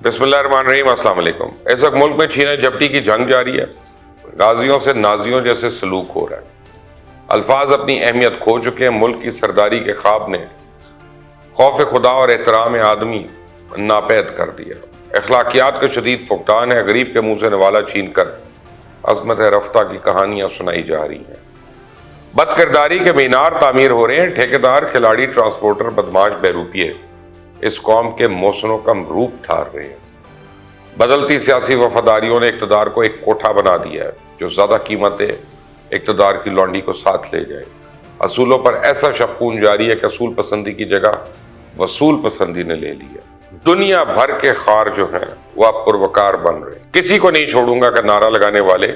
बिस्मिल्लाहिर्रहमानिर्रहीम, अस्सलाम वालेकुम। इस वक्त मुल्क में छीना झपटी की जंग जारी है। गाजियों से नाजियों जैसे सलूक हो रहा है। अल्फाज अपनी अहमियत खो चुके हैं। मुल्क की सरदारी के ख्वाब ने खौफ खुदा और एहतराम आदमी नापैद कर दिया। अखलाकियात के शदीद फुकदान है। गरीब के मुंह से नवाला छीन कर अज़मत रफ्ता की कहानियां सुनाई जा रही हैं। बदकिरदारी के मीनार तामीर हो रहे हैं। ठेकेदार, खिलाड़ी, ट्रांसपोर्टर, बदमाश, बहरूपिये इस कौम के मौसनों का रूप धार रहे हैं। बदलती सियासी वफादारियों ने इक़्तिदार को एक कोठा बना दिया है जो ज़्यादा कीमतें इक़्तिदार की लौंडी को साथ ले जाए। असूलों पर ऐसा शबकून जारी है कि असूल पसंदी की जगह वसूल पसंदी ने ले लिया। दुनिया भर के खार जो हैं वह अब पुरवकार बन रहे हैं। किसी को नहीं छोड़ूंगा का नारा लगाने वाले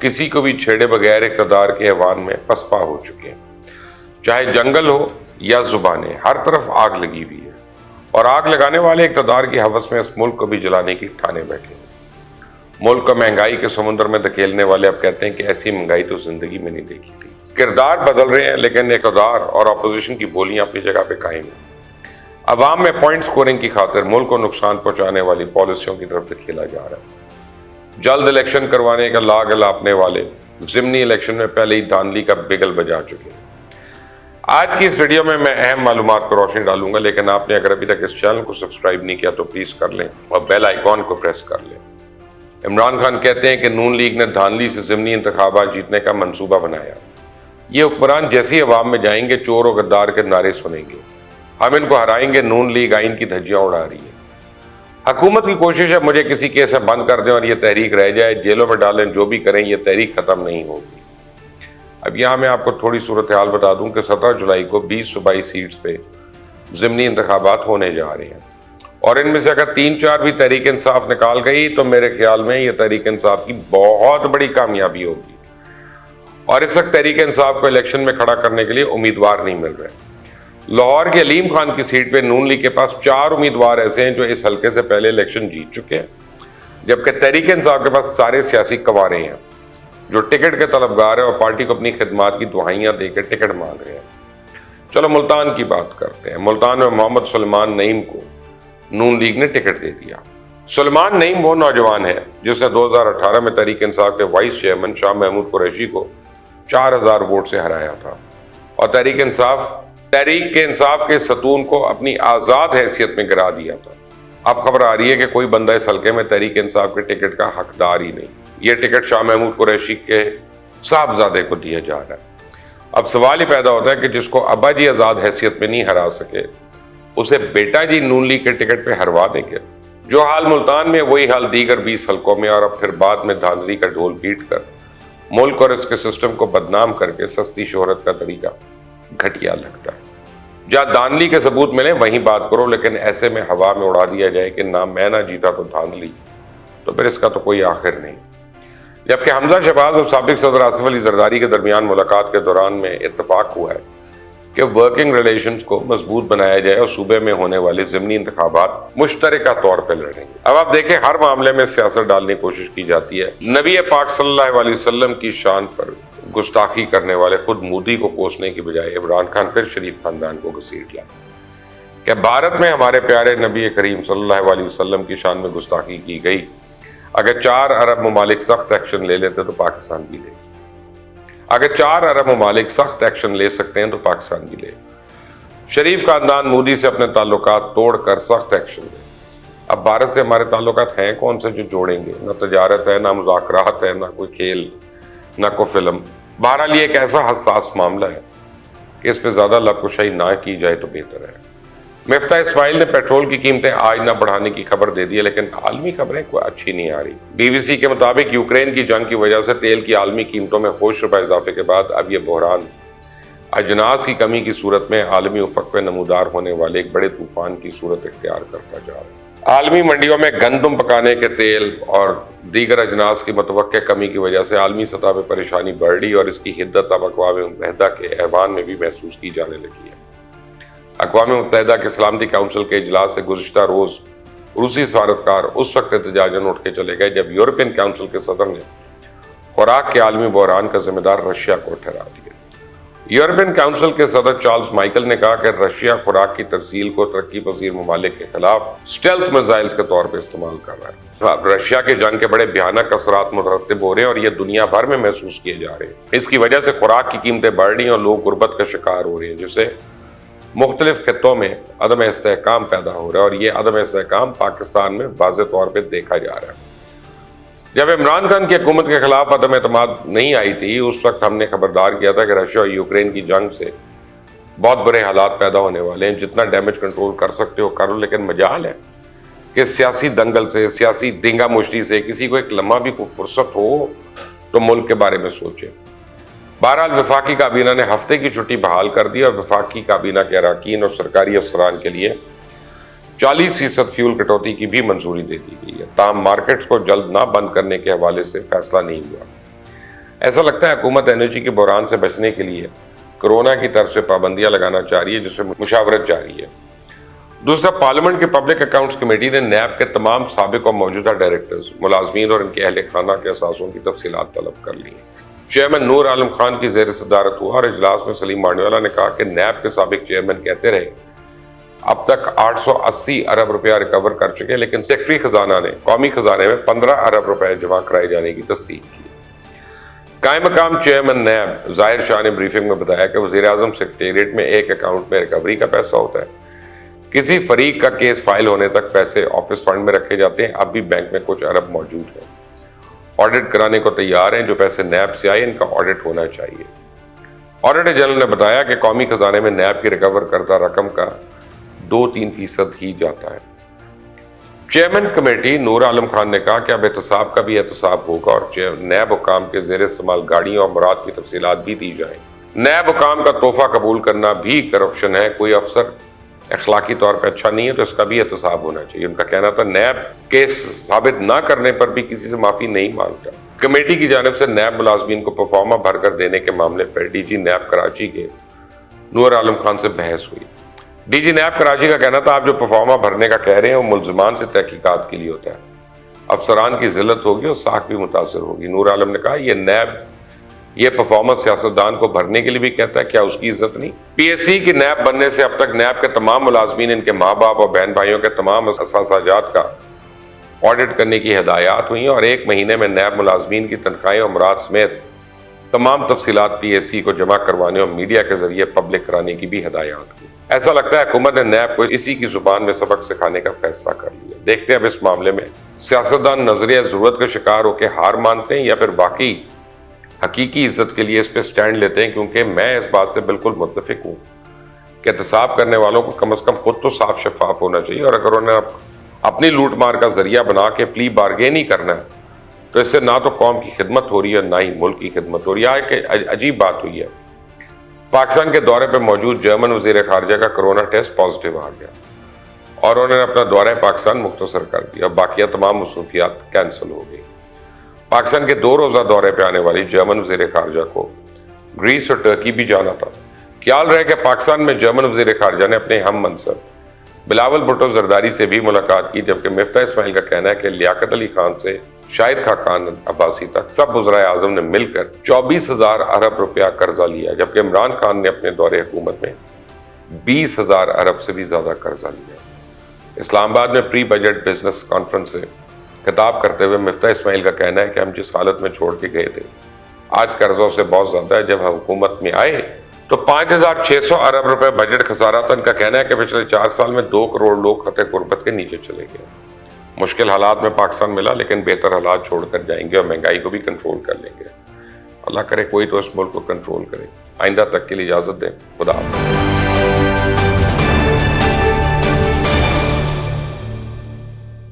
किसी को भी छेड़े बगैर इक़्तिदार के ऐवान में पसपा हो चुके हैं। चाहे जंगल हो या जुबानें, हर तरफ आग लगी हुई है और आग लगाने वाले इक़्तिदार की हवस में इस मुल्क को भी जलाने की ठाने बैठे हैं। मुल्क को महंगाई के समुद्र में धकेलने वाले अब कहते हैं कि ऐसी महंगाई तो जिंदगी में नहीं देखी थी। किरदार बदल रहे हैं लेकिन इक़्तिदार और अपोजिशन की बोलियां अपनी जगह पे कायम है। अवाम में पॉइंट स्कोरिंग की खातिर मुल्क को नुकसान पहुंचाने वाली पॉलिसियों की तरफ धकेला जा रहा है। जल्द इलेक्शन करवाने का लाग लापने वाले ज़िमनी इलेक्शन में पहले ही धांधली का बिगल बजा चुके हैं। आज की इस वीडियो में मैं अहम मालूमात पर रोशनी डालूंगा, लेकिन आपने अगर अभी तक इस चैनल को सब्सक्राइब नहीं किया तो प्लीज कर लें और बेल आइकॉन को प्रेस कर लें। इमरान खान कहते हैं कि नून लीग ने धांधली से ज़िमनी इंतखाबात जीतने का मंसूबा बनाया। ये हुक्मरान जैसी अवाम में जाएंगे चोर और गद्दार के नारे सुनेंगे। हम इनको हराएंगे, नून लीग आइन की धज्जियां उड़ा रही है। हुकूमत की कोशिश है मुझे किसी केस से बंद कर दें और ये तहरीक रह जाए, जेलों में डालें, जो भी करें ये तहरीक खत्म नहीं होगी। अब यहाँ मैं आपको थोड़ी सूरत हाल बता दूं कि 17 जुलाई को 20 सूबाई सीट्स पे ज़िमनी इंतखाबात होने जा रहे हैं और इनमें से अगर 3-4 भी तहरीक इंसाफ निकाल गई तो मेरे ख्याल में ये तहरीक इंसाफ की बहुत बड़ी कामयाबी होगी। और इस वक्त तहरीक इंसाफ को इलेक्शन में खड़ा करने के लिए उम्मीदवार नहीं मिल रहे। लाहौर के अलीम खान की सीट पे नून लीग के पास 4 उम्मीदवार ऐसे हैं जो इस हल्के से पहले इलेक्शन जीत चुके हैं, जबकि तहरीक इंसाफ के पास सारे सियासी कंवारे हैं जो टिकट के तलबगार है और पार्टी को अपनी खिदमात की दुआइयां देकर टिकट मांग रहे हैं। चलो मुल्तान की बात करते हैं। मुल्तान में मोहम्मद सुलेमान नईम को नून लीग ने टिकट दे दिया। सुलेमान नईम वो नौजवान है जिसने 2018 में तहरीक इंसाफ के वाइस चेयरमैन शाह महमूद कुरैशी को 4000 वोट से हराया था और तहरीक के इंसाफ के सतून को अपनी आज़ाद हैसियत में गिरा दिया था। अब खबर आ रही है कि कोई बंदा इस हल्के में तहरीक इंसाफ के टिकट का हकदार ही नहीं। ये टिकट शाह महमूद कुरैशी के साहबजादे को दिया जा रहा है। अब सवाल ही पैदा होता है कि जिसको अब्बा जी आज़ाद हैसियत में नहीं हरा सके उसे बेटा जी नून लीग के टिकट पे हरवा देंगे। जो हाल मुल्तान में वही हाल दीगर 20 हल्कों में और अब फिर बाद में धांधली का ढोल पीट कर मुल्क और इसके सिस्टम को बदनाम करके सस्ती शोहरत का तरीका घटिया लगता है। जहाँ धांधली के सबूत मिले वहीं बात करो, लेकिन ऐसे में हवा में उड़ा दिया जाए कि ना मैं ना जीता तो धांधली, तो फिर इसका तो कोई आखिर नहीं। जबकि हमजा शहबाज और साबिक सदर आसिफ अली जरदारी के दरमियान मुलाकात के दौरान में इत्तफाक हुआ है कि वर्किंग रिलेशंस को मजबूत बनाया जाए और सूबे में होने वाले ज़िमनी इंतखाबात मुश्तरका तौर पर लड़ेंगे। अब आप देखें, हर मामले में सियासत डालने की कोशिश की जाती है। नबी पाक सल्लल्लाहु अलैहि वसल्लम की शान पर गुस्ताखी करने वाले खुद मोदी को कोसने की बजाय इमरान खान फिर शरीफ खानदान को घसीट लाए। क्या भारत में हमारे प्यारे नबी करीम सल्लल्लाहु अलैहि वसल्लम की शान में गुस्ताखी की गई? अगर 4 अरब ममालिक सख्त एक्शन ले लेते तो पाकिस्तान भी ले। अगर 4 अरब ममालिक सख्त एक्शन ले सकते हैं तो पाकिस्तान भी ले। शरीफ खानदान मोदी से अपने ताल्लुकात तोड़कर सख्त एक्शन ले। अब भारत से हमारे ताल्लुकात हैं कौन से जो जोड़ेंगे? ना तजारत है, ना मुज़ाकरात है, ना कोई खेल, ना कोई फिल्म। बहरहाल ये एक ऐसा हसास मामला है कि इस पर ज़्यादा लबकुशाई ना की जाए तो बेहतर है। मिफ्ता इस्माइल ने पेट्रोल की कीमतें आज ना बढ़ाने की खबर दे दी है, लेकिन आलमी खबरें कोई अच्छी नहीं आ रही। BBC के मुताबिक यूक्रेन की जंग की वजह से तेल की आलमी कीमतों में होश रुपए इजाफे के बाद अब यह बहरान अजनास की कमी की सूरत में आलमी उफक पे नमूदार होने वाले एक बड़े तूफान की सूरत इख्तियार करता जा रहा है। आलमी मंडियों में गंदम पकाने के तेल और दीगर अजनास की मुतवक्के कमी की वजह से आलमी सतह पर परेशानी बढ़ रही और इसकी हिद्दत अब अक़वाम मुत्तहिदा के ऐवान में भी महसूस की जाने लगी है। अक़वाम मुत्तहिदा के सलामती काउंसिल के इजलास से गुज़िश्ता रोज़ रूसी सफारतकार उस वक्त एहतजाजन उठ के चले गए जब यूरोपियन काउंसिल के सदर ने खुराक के आलमी बहरान का जिम्मेदार रशिया को ठहरा दिया। یورپین کونسل کے صدر چارلز مائیکل نے کہا کہ رشیا خوراک کی ترسیل کو ترقی پذیر ممالک کے خلاف اسٹیلتھ میزائلز کے طور پہ استعمال کر رہا ہے۔ اب رشیا کے جنگ کے بڑے بھیانک اثرات مرتب ہو رہے ہیں اور یہ دنیا بھر میں محسوس کیے جا رہے ہیں۔ اس کی وجہ سے خوراک کی قیمتیں بڑھ رہی ہیں اور لوگ غربت کا شکار ہو رہے ہیں، جس سے مختلف خطوں میں عدم استحکام پیدا ہو رہا ہے، اور یہ عدم استحکام پاکستان میں واضح طور پہ دیکھا جا رہا ہے۔ جب عمران خان کی حکومت کے خلاف عدم اعتماد نہیں آئی تھی، اس وقت ہم نے خبردار کیا تھا کہ رشیا اور یوکرین کی جنگ سے بہت برے حالات پیدا ہونے والے ہیں، جتنا ڈیمیج کنٹرول کر سکتے ہو کرو، لیکن مجال ہے کہ سیاسی دنگل سے، سیاسی دنگا مشتی سے کسی کو ایک لمحہ بھی کوئی فرصت ہو تو ملک کے بارے میں سوچے۔ بہرحال وفاقی کابینہ نے ہفتے کی چھٹی بحال کر دی اور وفاقی کابینہ کے اراکین اور سرکاری افسران کے لیے 40% فیول کٹوتی کی بھی منظوری دے دی گئی ہے۔ تاہم مارکیٹس کو جلد نہ بند کرنے کے حوالے سے فیصلہ نہیں ہوا۔ ایسا لگتا ہے حکومت انرجی کے بحران سے بچنے کے لیے کرونا کی طرف سے پابندیاں لگانا چاہ رہی ہے، جس سے مشاورت جاری ہے۔ دوسرا، پارلیمنٹ کی پبلک اکاؤنٹس کمیٹی نے نیب کے تمام سابق اور موجودہ ڈائریکٹرز، ملازمین اور ان کے اہل خانہ کے اثاثوں کی تفصیلات طلب کر لی ہیں۔ چیئرمین نور عالم خان کی زیر صدارت ہوا اور اجلاس میں سلیم مانیوالا نے کہا کہ نیب کے سابق چیئرمین کہتے رہے اب تک 880 ارب روپیہ ریکور کر چکے، لیکن سیکٹری خزانہ نے قومی خزانے میں 15 ارب روپے جمع کرائے جانے کی تصدیق کی۔ قائم مقام چیئرمین نیب ظاہر شاہ نے بریفنگ میں بتایا کہ وزیر اعظم سیکریٹریٹ میں ایک اکاؤنٹ میں ریکوری کا پیسہ ہوتا ہے، کسی فریق کا کیس فائل ہونے تک پیسے آفس فنڈ میں رکھے جاتے ہیں، اب بھی بینک میں کچھ ارب موجود ہیں، آڈٹ کرانے کو تیار ہیں، جو پیسے نیب سے آئے ان کا آڈٹ ہونا چاہیے۔ آڈیٹر جنرل نے بتایا کہ قومی خزانے میں نیب کی ریکور کردہ رقم کا 2-3% ہی جاتا ہے۔ چیئرمین کمیٹی نور عالم خان نے کہا کہ اب احتساب کا بھی احتساب ہوگا اور نیب حکام کے زیر استعمال گاڑیوں اور مراد کی تفصیلات بھی دی جائیں۔ نیب حکام کا تحفہ قبول کرنا بھی کرپشن ہے، کوئی افسر اخلاقی طور پہ اچھا نہیں ہے تو اس کا بھی احتساب ہونا چاہیے۔ ان کا کہنا تھا نیب کیس ثابت نہ کرنے پر بھی کسی سے معافی نہیں مانگتا۔ کمیٹی کی جانب سے نیب ملازمین کو پرفارما بھر کر دینے کے معاملے پر ڈی جی نیب کراچی کے نور عالم خان سے بحث ہوئی۔ ڈی جی نیب کراچی کا کہنا تھا آپ جو پرفارما بھرنے کا کہہ رہے ہیں وہ ملزمان سے تحقیقات کے لیے ہوتا ہے، افسران کی ذلت ہوگی اور ساکھ بھی متاثر ہوگی۔ نور عالم نے کہا یہ نیب یہ پرفارما سیاستدان کو بھرنے کے لیے بھی کہتا ہے، کیا اس کی عزت نہیں؟ پی ایس سی کی نیب بننے سے اب تک نیب کے تمام ملازمین، ان کے ماں باپ اور بہن بھائیوں کے تمام اثاثاجات کا آڈٹ کرنے کی ہدایات ہوئی ہیں اور 1 مہینے میں نیب ملازمین کی تنخواہیں اور امراض سمیت تمام تفصیلات پی ایس سی کو جمع کروانے اور میڈیا کے ذریعے پبلک کرانے کی بھی ہدایات ہوئی۔ ایسا لگتا ہے حکومت نے نیب کو اسی کی زبان میں سبق سکھانے کا فیصلہ کر لیا۔ دیکھتے ہیں اب اس معاملے میں سیاستدان نظریہ ضرورت کا شکار ہو کے ہار مانتے ہیں یا پھر باقی حقیقی عزت کے لیے اس پہ سٹینڈ لیتے ہیں، کیونکہ میں اس بات سے بالکل متفق ہوں کہ احتساب کرنے والوں کو کم از کم خود تو صاف شفاف ہونا چاہیے، اور اگر انہوں نے اپنی لوٹ مار کا ذریعہ بنا کے پلی بارگین ہی کرنا ہے تو اس سے نہ تو قوم کی خدمت ہو رہی ہے نہ ہی ملک کی خدمت ہو رہی ہے۔ ایک عجیب بات ہوئی ہے، پاکستان کے دورے پہ موجود جرمن وزیر خارجہ کا کرونا ٹیسٹ پازیٹیو آ گیا اور انہوں نے اپنا دورہ پاکستان مختصر کر دیا، باقیہ تمام مصروفیات کینسل ہو گئی۔ پاکستان کے 2 روزہ دورے پہ آنے والی جرمن وزیر خارجہ کو گریس اور ٹرکی بھی جانا تھا۔ خیال رہے کہ پاکستان میں جرمن وزیر خارجہ نے اپنے ہم منصب بلاول بھٹو زرداری سے بھی ملاقات کی، جبکہ مفتاح اسماعیل کا کہنا ہے کہ لیاقت علی خان سے شاہد خاقان عباسی تک سب وزرائے اعظم نے مل کر 24,000 ارب روپیہ قرضہ لیا، جبکہ عمران خان نے اپنے دور حکومت میں 20,000 ارب سے بھی زیادہ قرضہ لیا۔ اسلام آباد میں پری بجٹ بزنس کانفرنس سے خطاب کرتے ہوئے مفتاح اسماعیل کا کہنا ہے کہ ہم جس حالت میں چھوڑ کے گئے تھے آج قرضوں سے بہت زیادہ ہے۔ جب ہم حکومت میں آئے تو 5,600 ارب روپے بجٹ خسارہ تھا۔ ان کا کہنا ہے کہ پچھلے 4 سال میں 2 کروڑ لوگ خطے غربت کے نیچے چلے گئے۔ مشکل حالات میں پاکستان ملا، لیکن بہتر حالات چھوڑ کر جائیں گے اور مہنگائی کو بھی کنٹرول کر لیں گے۔ اللہ کرے کوئی تو اس ملک کو کنٹرول کرے۔ آئندہ تک کے لیے اجازت دیں۔ خدا حافظ۔